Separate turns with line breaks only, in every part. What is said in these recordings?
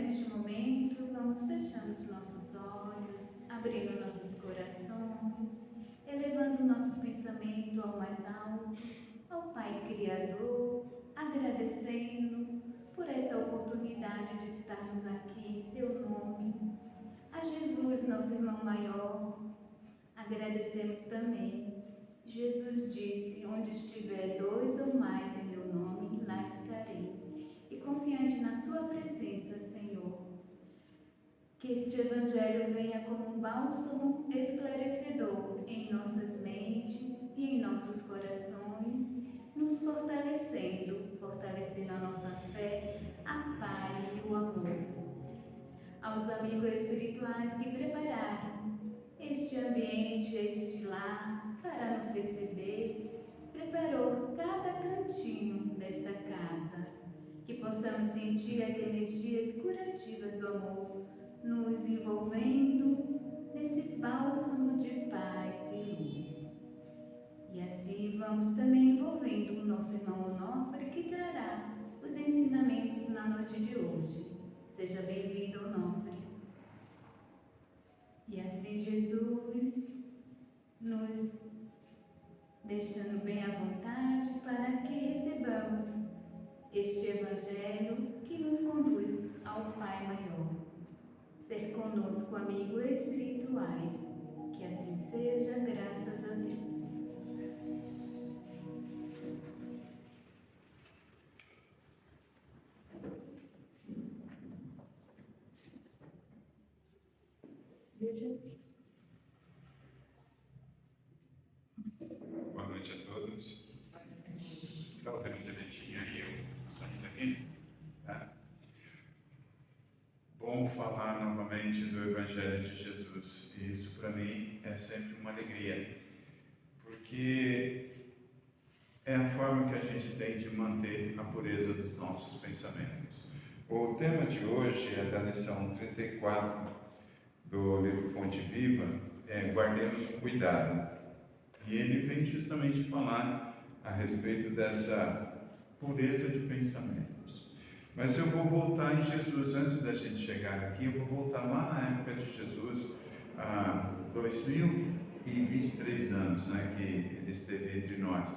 neste momento, vamos fechando os nossos olhos, abrindo nossos corações, elevando nosso pensamento ao mais alto, ao Pai Criador, agradecendo por esta oportunidade de estarmos aqui em seu nome, a Jesus, nosso irmão maior. Agradecemos também. Jesus disse: onde estiver 2 ou mais em meu nome, lá estarei. E confiante na sua presença, Senhor, que este Evangelho venha como um bálsamo esclarecedor em nossas mentes e em nossos corações, nos fortalecendo a nossa fé, a paz e o amor. Aos amigos espirituais que prepararam este ambiente, este lar para nos receber, preparou cada cantinho desta casa, que possamos sentir as energias curativas do amor nos envolvendo nesse bálsamo de paz e luz. E assim vamos também envolvendo o nosso irmão Onofre, que trará os ensinamentos na noite de hoje. Seja bem-vindo, Onofre. E assim Jesus nos deixando bem à vontade para que recebamos este Evangelho que nos conduz ao Pai Maior. Ser conosco amigos espirituais, que assim seja, graças a Deus.
Boa noite a todos. Está ouvindo direitinho aí eu saindo aqui? Bom falar novamente do Evangelho de Jesus. E isso para mim é sempre uma alegria, porque é a forma que a gente tem de manter a pureza dos nossos pensamentos. O tema de hoje é da lição 34 do livro Fonte Viva, Guardemos o Cuidado. E ele vem justamente falar a respeito dessa pureza de pensamentos. Mas eu vou voltar em Jesus, antes da gente chegar aqui, eu vou voltar lá na época de Jesus, há 2023 anos, né, que ele esteve entre nós.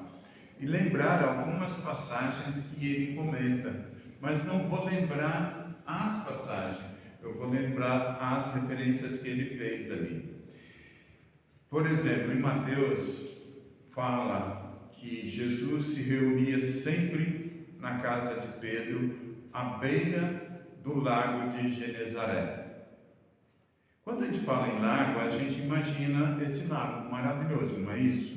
E lembrar algumas passagens que ele comenta, mas não vou lembrar as passagens, eu vou lembrar as referências que ele fez ali. Por exemplo, em Mateus fala que Jesus se reunia sempre na casa de Pedro, à beira do lago de Genezaré. Quando a gente fala em lago, a gente imagina esse lago maravilhoso, não é isso?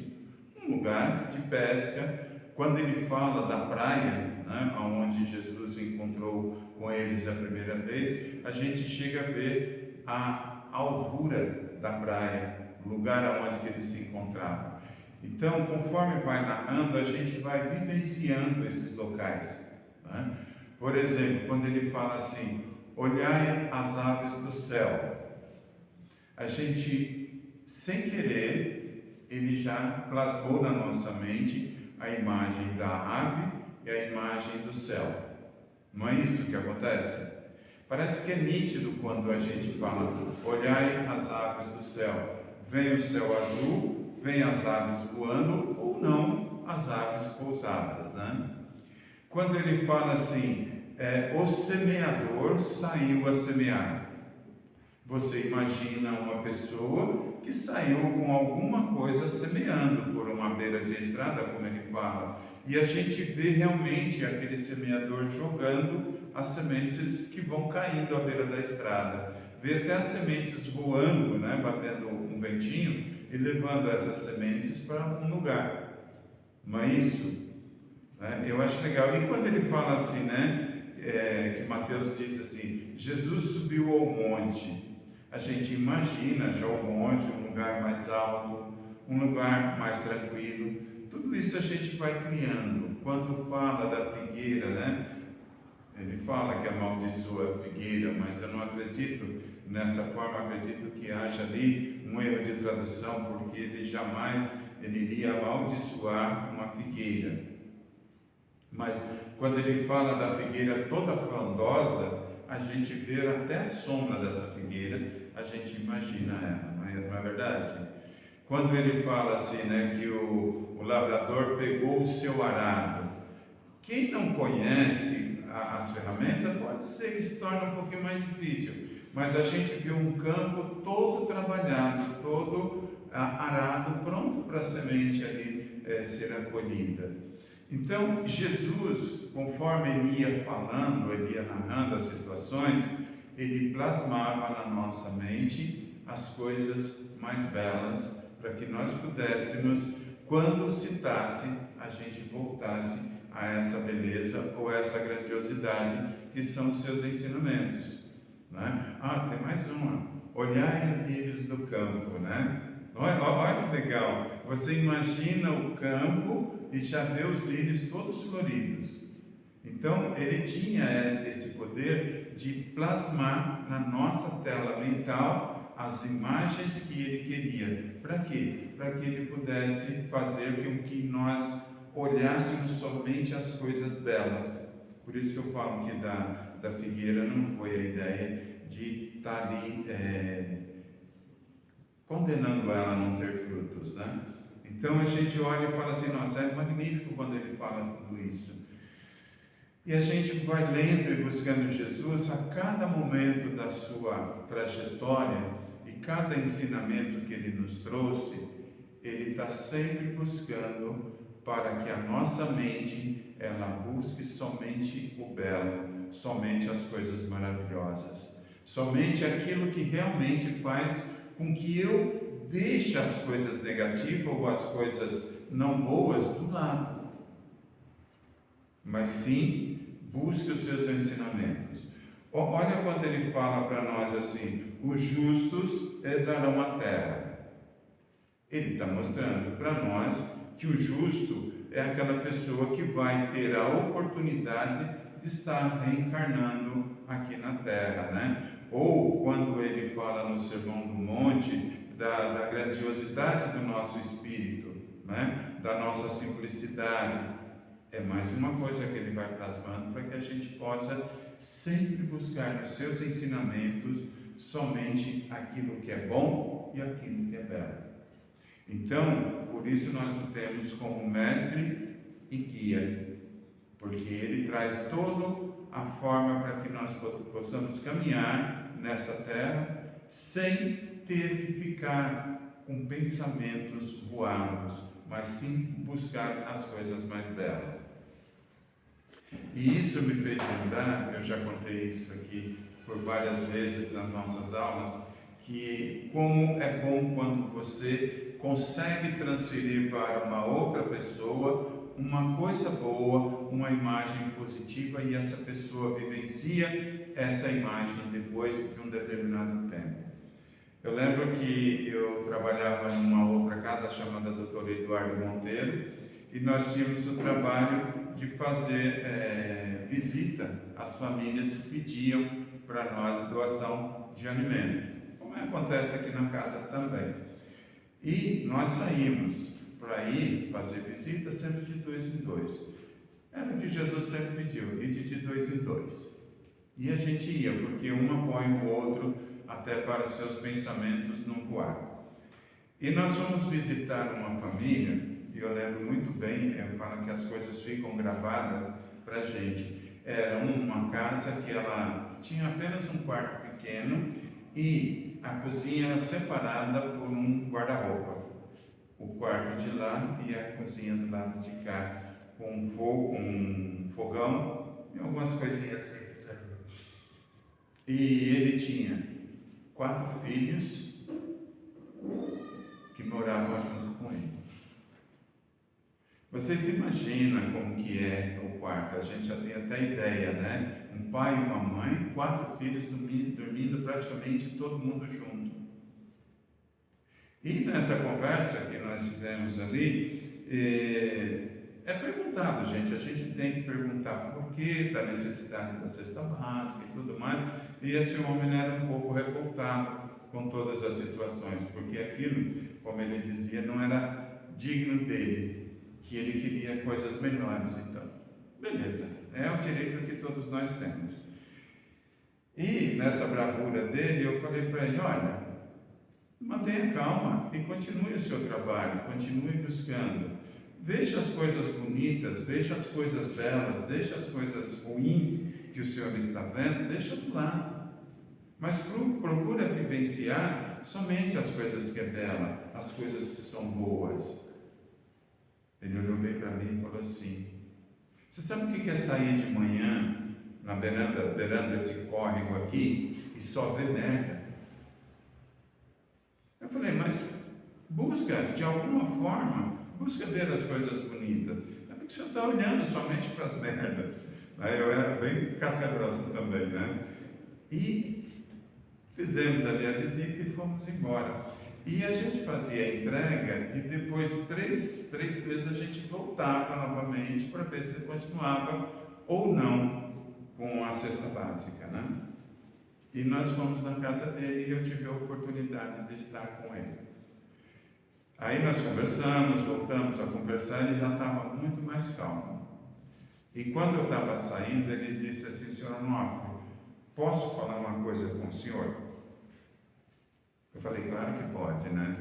Um lugar de pesca. Quando ele fala da praia, né, onde Jesus encontrou com eles a primeira vez, a gente chega a ver a alvura da praia, o lugar onde eles se encontravam. Então, conforme vai narrando, a gente vai vivenciando esses locais, né? Por exemplo, quando ele fala assim: olhai as aves do céu, a gente, sem querer, ele já plasmou na nossa mente a imagem da ave e a imagem do céu. Não é isso que acontece? Parece que é nítido quando a gente fala: olhai as aves do céu. Vem o céu azul, vem as aves voando, ou não as aves pousadas, né? Quando ele fala assim, o semeador saiu a semear. Você imagina uma pessoa que saiu com alguma coisa semeando por uma beira de estrada, como ele fala. E a gente vê realmente aquele semeador jogando as sementes que vão caindo à beira da estrada. Vê até as sementes voando, né, batendo um ventinho e levando essas sementes para um lugar. Não é isso? Eu acho legal. E quando ele fala assim, né, que Mateus diz assim: Jesus subiu ao monte. A gente imagina já o monte, um lugar mais alto, um lugar mais tranquilo. Tudo isso a gente vai criando. Quando fala da figueira, né? Ele fala que amaldiçoa a figueira, mas eu não acredito nessa forma. Acredito que haja ali um erro de tradução, porque ele jamais iria amaldiçoar uma figueira. Mas quando ele fala da figueira toda frondosa, a gente vê até a sombra dessa figueira, a gente imagina ela, não é verdade? Quando ele fala assim, né, que o lavrador pegou o seu arado, quem não conhece as ferramentas pode ser que se torne um pouquinho mais difícil, mas a gente vê um campo todo trabalhado, todo arado, pronto para a semente ali ser acolhida. Então, Jesus, conforme ele ia falando, ele ia narrando as situações, ele plasmava na nossa mente as coisas mais belas, para que nós pudéssemos, quando citasse, a gente voltasse a essa beleza ou essa grandiosidade que são os seus ensinamentos, né? Tem mais uma: olhai os lírios do campo, né? Olha que legal, você imagina o campo e já vê os lírios todos floridos. Então ele tinha esse poder de plasmar na nossa tela mental as imagens que ele queria. Para quê? Para que ele pudesse fazer com que nós olhássemos somente as coisas belas. Por isso que eu falo que da figueira não foi a ideia de estar ali condenando ela a não ter frutos, né? Então a gente olha e fala assim, nossa, é magnífico quando ele fala tudo isso. E a gente vai lendo e buscando Jesus a cada momento da sua trajetória e cada ensinamento que ele nos trouxe, ele está sempre buscando para que a nossa mente, ela busque somente o belo, somente as coisas maravilhosas, somente aquilo que realmente faz com que eu deixe as coisas negativas ou as coisas não boas do lado, mas sim busque os seus ensinamentos. Olha quando ele fala para nós assim, os justos herdarão a terra. Ele está mostrando para nós que o justo é aquela pessoa que vai ter a oportunidade de estar reencarnando aqui na terra, né? Ou quando ele fala no Sermão do Monte da grandiosidade do nosso espírito, né? Da nossa simplicidade. É mais uma coisa que ele vai plasmando para que a gente possa sempre buscar nos seus ensinamentos somente aquilo que é bom e aquilo que é belo. Então, por isso nós o temos como mestre e guia, porque ele traz toda a forma para que nós possamos caminhar nessa terra sem ter que ficar com pensamentos voados, mas sim buscar as coisas mais belas. E isso me fez lembrar, eu já contei isso aqui por várias vezes nas nossas aulas, que como é bom quando você consegue transferir para uma outra pessoa uma coisa boa, uma imagem positiva, e essa pessoa vivencia essa imagem depois de um determinado tempo. Eu lembro que eu trabalhava em uma outra casa chamada Dr. Eduardo Monteiro, e nós tínhamos o trabalho de fazer visita às famílias que pediam para nós doação de alimentos, como acontece aqui na casa também. E nós saímos para ir fazer visita sempre de 2 em 2. Era o que Jesus sempre pediu, ir de 2 em 2. E a gente ia, porque um apoia o outro até para os seus pensamentos não voar. E nós fomos visitar uma família, e eu lembro muito bem, eu falo que as coisas ficam gravadas para a gente. Era uma casa que ela tinha apenas um quarto pequeno e a cozinha era separada por um guarda-roupa. O quarto de lá e a cozinha do lado de cá, com um fogão e algumas coisinhas assim. E ele tinha 4 filhos que moravam junto com ele. Vocês imaginam como que é o quarto? A gente já tem até ideia, né? Um pai e uma mãe, 4 filhos dormindo praticamente todo mundo junto. E nessa conversa que nós fizemos ali, é perguntado, gente, a gente tem que perguntar por que da necessidade da cesta básica e tudo mais. E esse homem era um pouco revoltado com todas as situações, porque aquilo, como ele dizia, não era digno dele, que ele queria coisas melhores. Então, beleza, é o direito que todos nós temos. E nessa bravura dele, eu falei para ele: olha, mantenha calma e continue o seu trabalho, continue buscando. Veja as coisas bonitas, veja as coisas belas, deixa as coisas ruins que o Senhor está vendo, deixa do lado. Mas procura vivenciar somente as coisas que é bela, as coisas que são boas. Ele olhou bem para mim e falou assim: você sabe o que é sair de manhã beirando esse córrego aqui e só ver merda? Eu falei: mas busca, de alguma forma, busca ver as coisas bonitas. É porque o senhor está olhando somente para as merdas. Aí eu era bem casca grossa também, né? E fizemos ali a visita e fomos embora. E a gente fazia a entrega e depois de três vezes a gente voltava novamente para ver se continuava ou não com a cesta básica, né? E nós fomos na casa dele e eu tive a oportunidade de estar com ele. Aí nós conversamos, voltamos a conversar, ele já estava muito mais calmo. E quando eu estava saindo, ele disse assim: senhor Onofre, posso falar uma coisa com o senhor? Eu falei: claro que pode, né?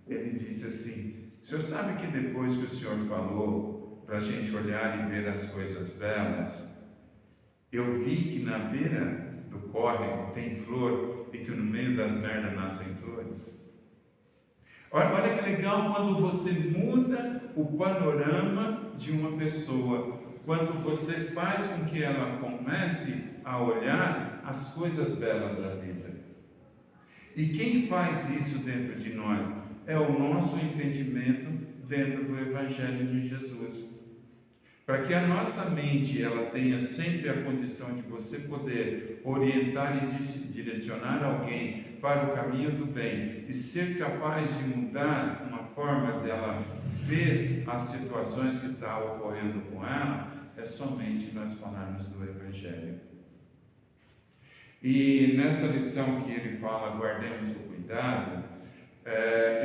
Ele disse assim: o senhor sabe que depois que o senhor falou para a gente olhar e ver as coisas belas, eu vi que na beira do córrego tem flor e que no meio das merdas nascem flores. Olha que legal quando você muda o panorama de uma pessoa, quando você faz com que ela comece a olhar as coisas belas da vida. E quem faz isso dentro de nós? É o nosso entendimento dentro do Evangelho de Jesus. Para que a nossa mente ela tenha sempre a condição de você poder orientar e direcionar alguém para o caminho do bem e ser capaz de mudar uma forma dela ver as situações que estão ocorrendo com ela, é somente nós falarmos do Evangelho. E nessa lição que ele fala, guardemos o cuidado,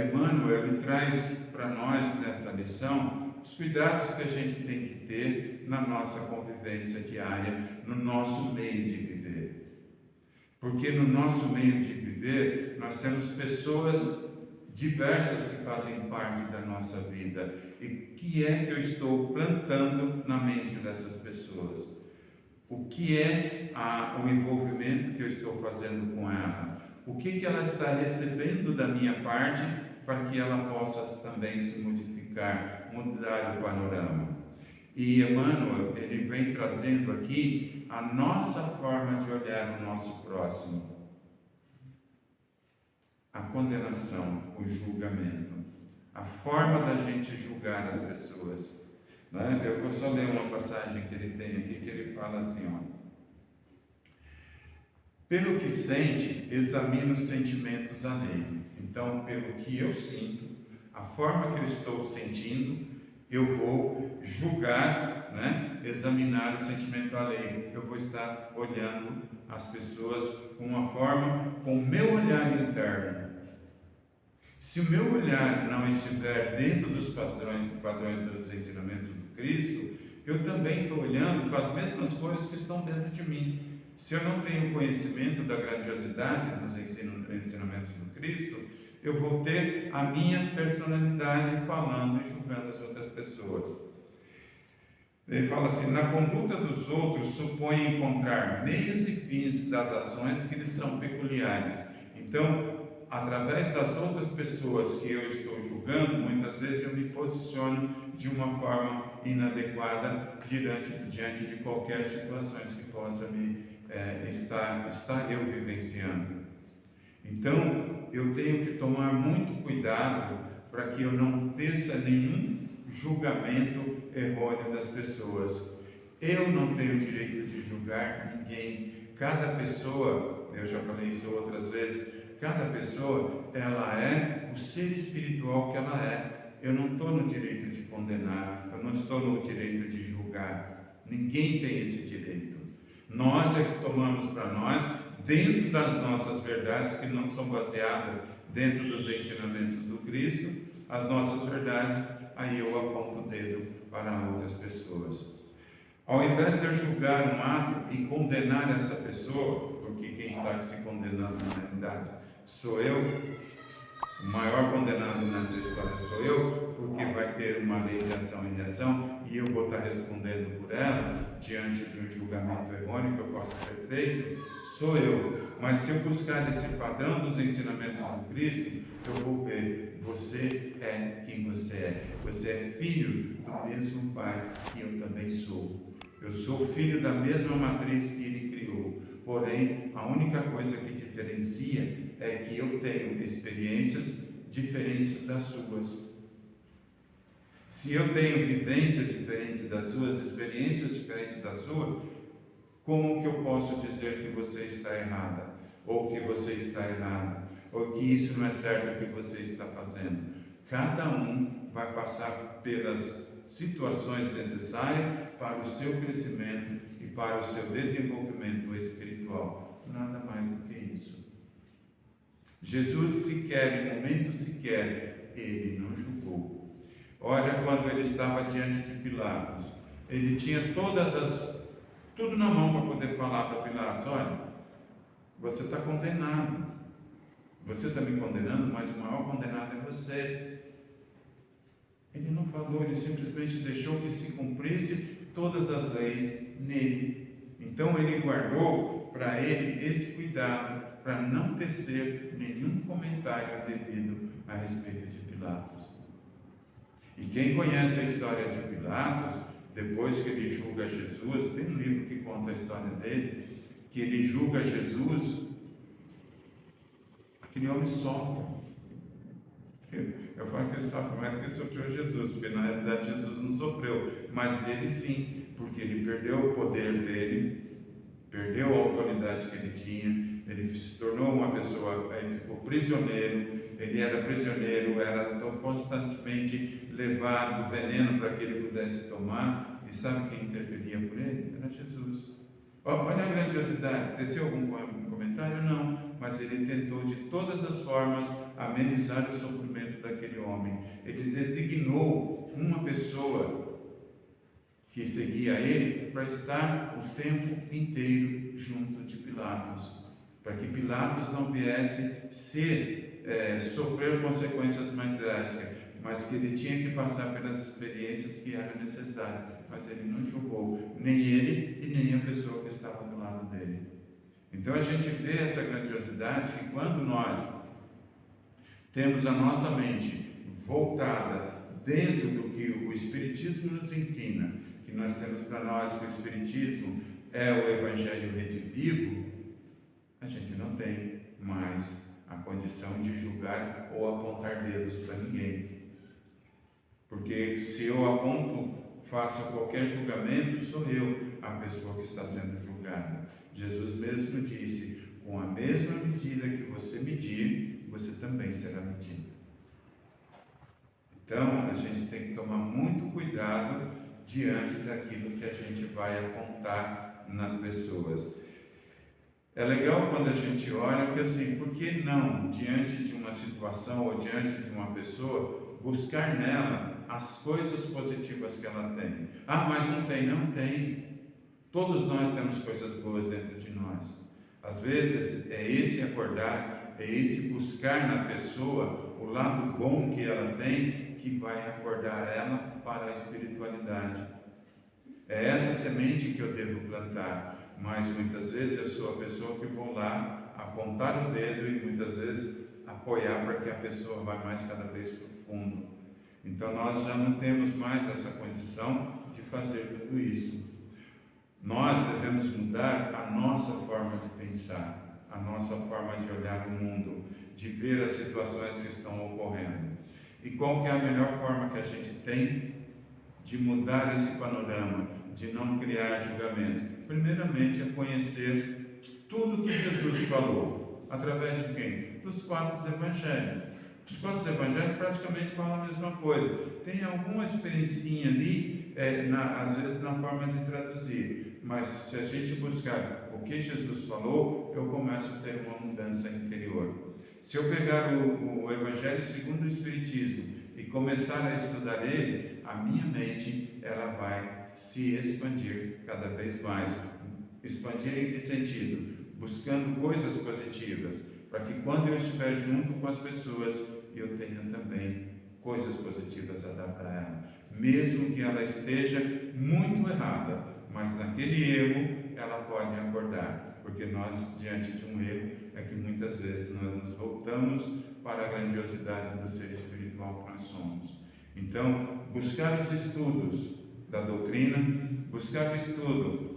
Emmanuel ele traz para nós nessa lição os cuidados que a gente tem que ter na nossa convivência diária, no nosso meio de viver. Porque no nosso meio de viver, nós temos pessoas diversas que fazem parte da nossa vida. E o que é que eu estou plantando na mente dessas pessoas? O que é o envolvimento que eu estou fazendo com ela? O que ela está recebendo da minha parte para que ela possa também se modificar, mudar o panorama? E Emmanuel, ele vem trazendo aqui a nossa forma de olhar o nosso próximo. A condenação, o julgamento, a forma da gente julgar as pessoas. Né? Eu vou só ler uma passagem que ele tem aqui, que ele fala assim, ó: pelo que sente, examina os sentimentos alheios. Então, pelo que eu sinto, a forma que eu estou sentindo, eu vou julgar, né? Examinar o sentimento alheio. Eu vou estar olhando as pessoas com uma forma, com o meu olhar interno. Se o meu olhar não estiver dentro dos padrões dos ensinamentos do Cristo, eu também estou olhando com as mesmas coisas que estão dentro de mim. Se eu não tenho conhecimento da grandiosidade dos ensinamentos do Cristo, eu vou ter a minha personalidade falando e julgando as outras pessoas. Ele fala assim: na conduta dos outros supõe encontrar meios e fins das ações que lhes são peculiares. Então, através das outras pessoas que eu estou julgando, muitas vezes eu me posiciono de uma forma inadequada diante de qualquer situação que possa estar eu vivenciando. Então, eu tenho que tomar muito cuidado para que eu não teça nenhum julgamento errôneo das pessoas. Eu não tenho direito de julgar ninguém. Cada pessoa, eu já falei isso outras vezes, cada pessoa, ela é o ser espiritual que ela é. Eu não estou no direito de condenar, eu não estou no direito de julgar. Ninguém tem esse direito. Nós é que tomamos para nós, dentro das nossas verdades, que não são baseadas dentro dos ensinamentos do Cristo, as nossas verdades, aí eu aponto o dedo para outras pessoas. Ao invés de eu julgar um ato e condenar essa pessoa, porque está se condenando na realidade? Sou eu? O maior condenado nessa história sou eu, porque vai ter uma lei de ação e reação e eu vou estar respondendo por ela diante de um julgamento errôneo que eu possa ter feito. Sou eu. Mas se eu buscar esse padrão dos ensinamentos do Cristo, eu vou ver, você é quem você é. Você é filho do mesmo Pai que eu também sou. Eu sou filho da mesma matriz que Ele criou. Porém, a única coisa que diferencia é que eu tenho experiências diferentes das suas. Se eu tenho vivências diferentes das suas, experiências diferentes da sua, como que eu posso dizer que você está errada? Ou que você está errado? Ou que isso não é certo o que você está fazendo? Cada um vai passar pelas situações necessárias para o seu crescimento e para o seu desenvolvimento espiritual. Nada mais do que isso. Jesus sequer, em momento sequer, ele não julgou. Olha, quando ele estava diante de Pilatos, ele tinha tudo na mão para poder falar para Pilatos: olha, você está condenado. Você está me condenando, mas o maior condenado é você. Ele não falou, ele simplesmente deixou que se cumprisse todas as leis nele. Então ele guardou para ele esse cuidado, para não tecer nenhum comentário devido a respeito de Pilatos. E quem conhece a história de Pilatos, depois que ele julga Jesus, tem um livro que conta a história dele, que ele julga Jesus, aquele homem sofre. Eu falo que ele sofre mais do que sofreu Jesus, porque na realidade Jesus não sofreu, mas ele sim, porque ele perdeu o poder dele, perdeu a autoridade que ele tinha, ele se tornou uma pessoa, ele ficou prisioneiro, ele era prisioneiro, era constantemente levado veneno para que ele pudesse tomar, e sabe quem interferia por ele? Era Jesus. Olha a grandiosidade. Teceu algum comentário? Não, mas ele tentou de todas as formas amenizar o sofrimento daquele homem. Ele designou uma pessoa que seguia ele para estar o tempo inteiro junto de Pilatos, para que Pilatos não viesse sofrer consequências mais drásticas, mas que ele tinha que passar pelas experiências que eram necessárias. Mas ele não julgou, nem ele e nem a pessoa que estava do lado dele. Então a gente vê essa grandiosidade que quando nós temos a nossa mente voltada dentro do que o Espiritismo nos ensina, que nós temos para nós que o Espiritismo é o Evangelho redivivo, a gente não tem mais a condição de julgar ou apontar dedos para ninguém. Porque se eu aponto, faço qualquer julgamento, sou eu a pessoa que está sendo julgada. Jesus mesmo disse: com a mesma medida que você medir, você também será medido. Então, a gente tem que tomar muito cuidado diante daquilo que a gente vai apontar nas pessoas. É legal quando a gente olha que assim, por que não, diante de uma situação ou diante de uma pessoa, buscar nela as coisas positivas que ela tem? Ah, mas não tem. Não tem. Todos nós temos coisas boas dentro de nós. Às vezes é esse acordar, é esse buscar na pessoa o lado bom que ela tem, que vai acordar ela para a espiritualidade. É essa semente que eu devo plantar. Mas muitas vezes eu sou a pessoa que vou lá apontar o dedo e muitas vezes apoiar para que a pessoa vá mais cada vez para o fundo. Então nós já não temos mais essa condição de fazer tudo isso. Nós devemos mudar a nossa forma de pensar, a nossa forma de olhar o mundo, de ver as situações que estão ocorrendo. E qual que é a melhor forma que a gente tem de mudar esse panorama, de não criar julgamento? Primeiramente é conhecer tudo que Jesus falou. Através de quem? Dos 4 evangelhos. Os 4 evangelhos praticamente falam a mesma coisa. Tem alguma diferencinha ali, às vezes na forma de traduzir. Mas se a gente buscar o que Jesus falou, eu começo a ter uma mudança interior. Se eu pegar o Evangelho segundo o Espiritismo e começar a estudar ele, a minha mente ela vai se expandir cada vez mais. Expandir em que sentido? buscando coisas positivas, para que quando eu estiver junto com as pessoas, eu tenha também coisas positivas a dar para ela, mesmo que ela esteja muito errada, mas naquele erro ela pode acordar, porque nós, diante de um erro, é que muitas vezes nós nos voltamos para a grandiosidade do ser espiritual que nós somos. Então, buscar os estudos da doutrina, buscar o estudo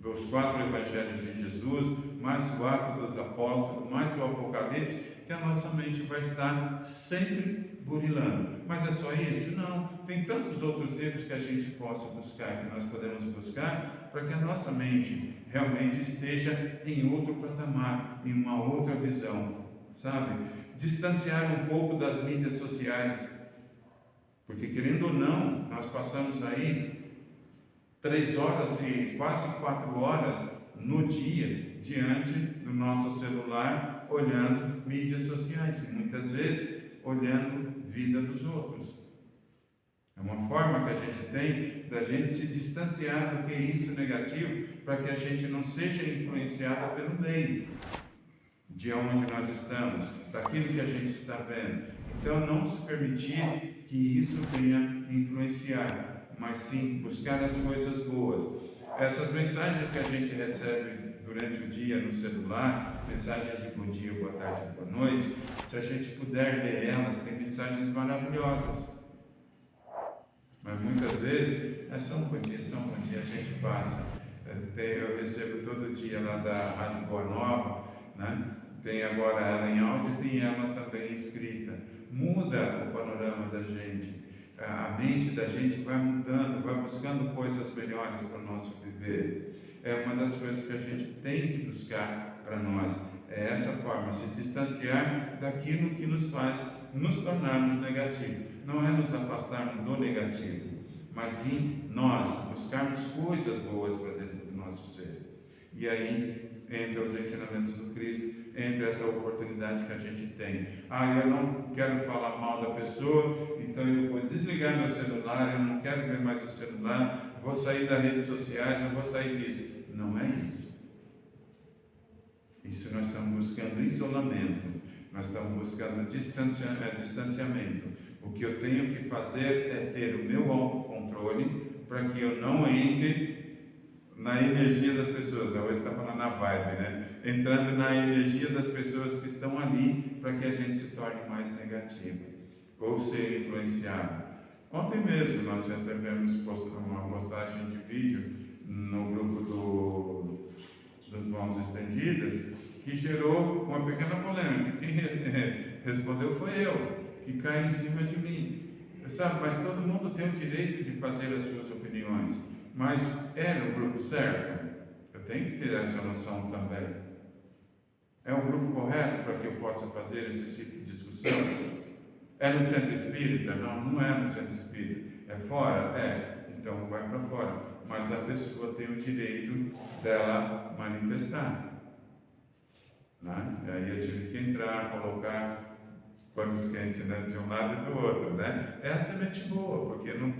dos 4 evangelhos de Jesus, mais o Atos dos Apóstolos, mais o Apocalipse, que a nossa mente vai estar sempre burilando. Mas é só isso? Não. Tem tantos outros livros que a gente possa buscar, que nós podemos buscar, para que a nossa mente realmente esteja em outro patamar, em uma outra visão, sabe? Distanciar um pouco das mídias sociais, porque querendo ou não, nós passamos aí 3 horas e quase 4 horas no dia diante do nosso celular, olhando mídias sociais e muitas vezes olhando vida dos outros. É uma forma que a gente tem da gente se distanciar do que é isso negativo, para que a gente não seja influenciado pelo meio de onde nós estamos, daquilo que a gente está vendo. Então, não se permitir que isso venha influenciar, mas sim buscar as coisas boas. Essas mensagens que a gente recebe durante o dia no celular, mensagens de bom dia, boa tarde, boa noite, se a gente puder ler elas, tem mensagens maravilhosas. Mas muitas vezes é só um bom dia, a gente passa. Eu recebo todo dia lá da Rádio Boa Nova, né? Tem agora ela em áudio e tem ela também escrita. Muda o panorama da gente. A mente da gente vai mudando, vai buscando coisas melhores para o nosso viver. É uma das coisas que a gente tem que buscar para nós. É essa forma, se distanciar daquilo que nos faz nos tornarmos negativos. Não é nos afastarmos do negativo, mas sim nós buscarmos coisas boas para dentro do nosso ser. E aí entra os ensinamentos do Cristo, entra essa oportunidade que a gente tem. Eu não quero falar mal da pessoa, então eu vou desligar meu celular, eu não quero ver mais o celular, vou sair das redes sociais, eu vou sair disso. Não é isso. Isso nós estamos buscando isolamento, nós estamos buscando distanciamento. O que eu tenho que fazer é ter o meu autocontrole para que eu não entre na energia das pessoas. Hoje está falando na vibe, né? Entrando na energia das pessoas que estão ali para que a gente se torne mais negativo ou ser influenciado. Ontem mesmo nós recebemos uma postagem de vídeo no grupo dos Mãos Estendidas que gerou uma pequena polêmica. Quem respondeu foi eu, que cai em cima de mim. Sabe, mas todo mundo tem o direito de fazer as suas opiniões. Mas é no grupo certo? Eu tenho que ter essa noção também. É o grupo correto para que eu possa fazer esse tipo de discussão? É no centro espírita? Não, não é no centro espírita. É fora? É. Então vai para fora. Mas a pessoa tem o direito dela manifestar. Né? E aí eu tive que entrar, colocar panos quentes, né, de um lado e do outro. Né? É a semente boa, porque não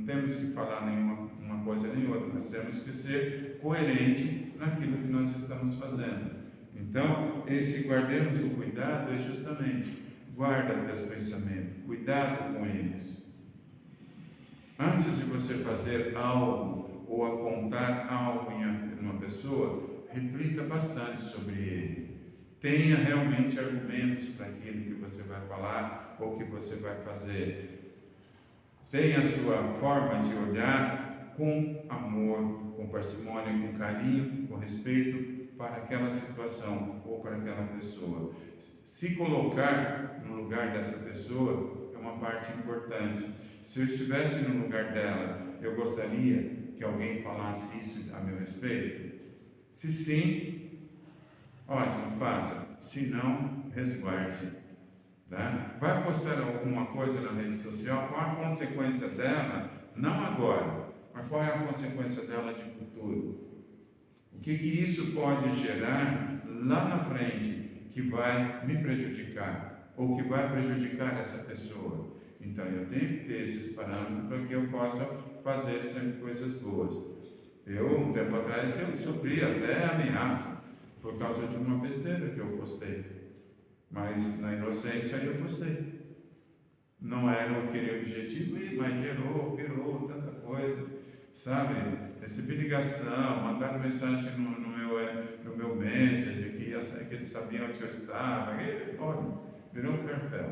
temos que falar nenhuma uma coisa nem outra. Nós temos que ser coerente naquilo que nós estamos fazendo. Então, esse guardemos o cuidado é justamente guarda teus pensamentos, cuidado com eles. Antes de você fazer algo ou apontar algo em uma pessoa, reflita bastante sobre ele. Tenha realmente argumentos para aquilo que você vai falar ou que você vai fazer. Tenha a sua forma de olhar com amor, com parcimônia, com carinho, com respeito para aquela situação ou para aquela pessoa. Se colocar no lugar dessa pessoa é uma parte importante. Se eu estivesse no lugar dela, eu gostaria que alguém falasse isso a meu respeito? Se sim, ótimo, faça. Se não, resguarde. Tá? Vai postar alguma coisa na rede social, qual a consequência dela, não agora, mas qual é a consequência dela de futuro? O que isso pode gerar lá na frente que vai me prejudicar ou que vai prejudicar essa pessoa? Então eu tenho que ter esses parâmetros para que eu possa fazer sempre coisas boas. Um tempo atrás, eu sofri até ameaça por causa de uma besteira que eu postei. Mas na inocência eu postei. Não era aquele objetivo, mas virou tanta coisa, sabe? Recebi ligação, mandaram mensagem no meu Messenger, que eles sabiam onde eu estava, olha, virou um perfil.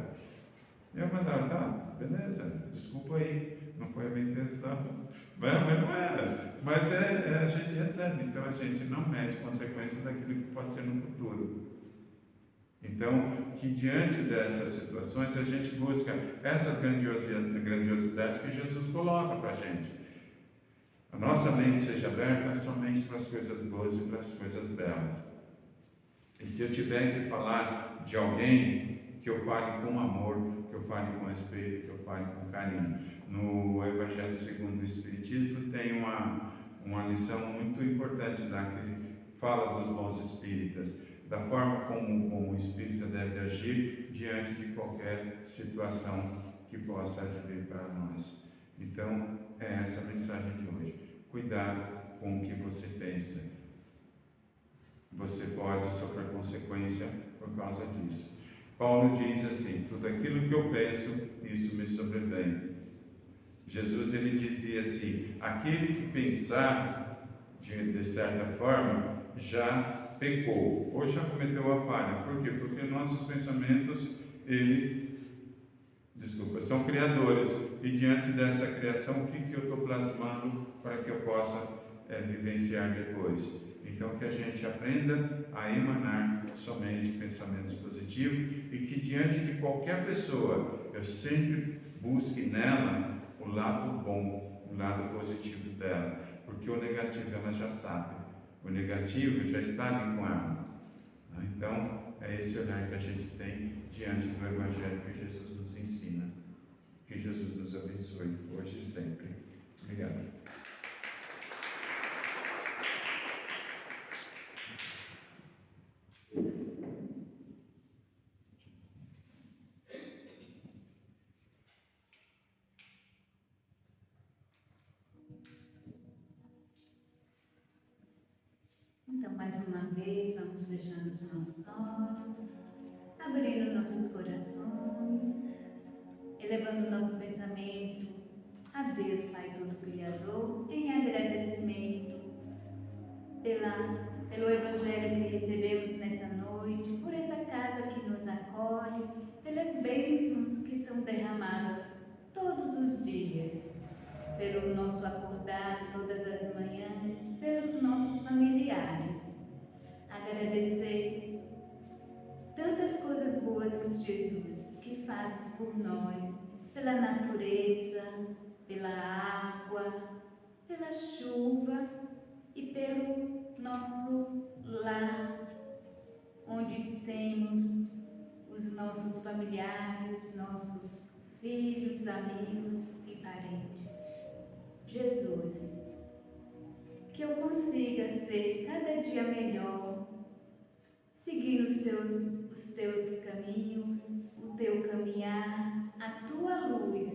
E eu mandava, tá, beleza, desculpa aí, não foi a minha intenção. Mas não era. Mas a gente recebe, então a gente não mede consequência daquilo que pode ser no futuro. Então, que diante dessas situações a gente busca essas grandiosidades que Jesus coloca para a gente. A nossa mente seja aberta somente para as coisas boas e para as coisas belas. E se eu tiver que falar de alguém, que eu fale com amor, que eu fale com respeito, que eu fale com carinho. No Evangelho segundo o Espiritismo tem uma lição muito importante lá que fala dos bons espíritas, da forma como o bom espírita deve agir diante de qualquer situação que possa advir para nós. Então, é essa a mensagem de hoje. Cuidado com o que você pensa. Você pode sofrer consequência por causa disso. Paulo diz assim: tudo aquilo que eu penso, isso me sobrevém. Jesus ele dizia assim: aquele que pensar de certa forma já pecou ou já cometeu a falha. Por quê? Porque nossos pensamentos são criadores, e diante dessa criação, o que eu estou plasmando para que eu possa vivenciar depois? Então, que a gente aprenda a emanar somente pensamentos positivos e que diante de qualquer pessoa, eu sempre busque nela o lado bom, o lado positivo dela, porque o negativo ela já sabe, o negativo já está ali com ela. Então, é esse olhar que a gente tem diante do Evangelho que Jesus nos ensina. Que Jesus nos abençoe hoje e sempre. Obrigado.
Então, mais uma vez, vamos fechando os nossos olhos, abrindo nossos corações, elevando nosso pensamento a Deus, Pai Todo-Criador, em agradecimento pelo Evangelho que recebemos nessa noite, por essa casa que nos acolhe, pelas bênçãos que são derramadas todos os dias, pelo nosso acordar todas as manhãs, pelos nossos familiares. Agradecer tantas coisas boas que Jesus que fazes por nós, pela natureza, pela água, pela chuva e pelo nosso lar, onde temos os nossos familiares, nossos filhos, amigos e parentes. Jesus, que eu consiga ser cada dia melhor, seguir os teus caminhos, o teu caminhar, a tua luz,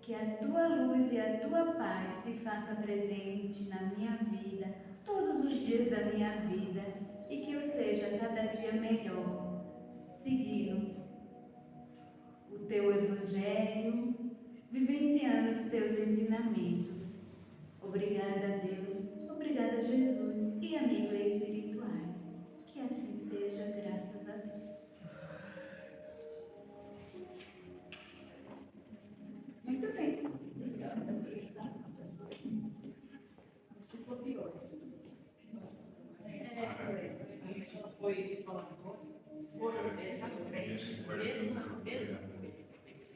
que a tua luz e a tua paz se faça presente na minha vida, todos os dias da minha vida, e que eu seja cada dia melhor, seguindo o teu Evangelho, vivenciando os teus ensinamentos. Obrigada, Deus, obrigada, Jesus e amigos espirituais. Que assim seja, graças a Deus. Muito bem.
Você copiou. Foi falando foi, sabe?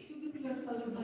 Tudo que nós falamos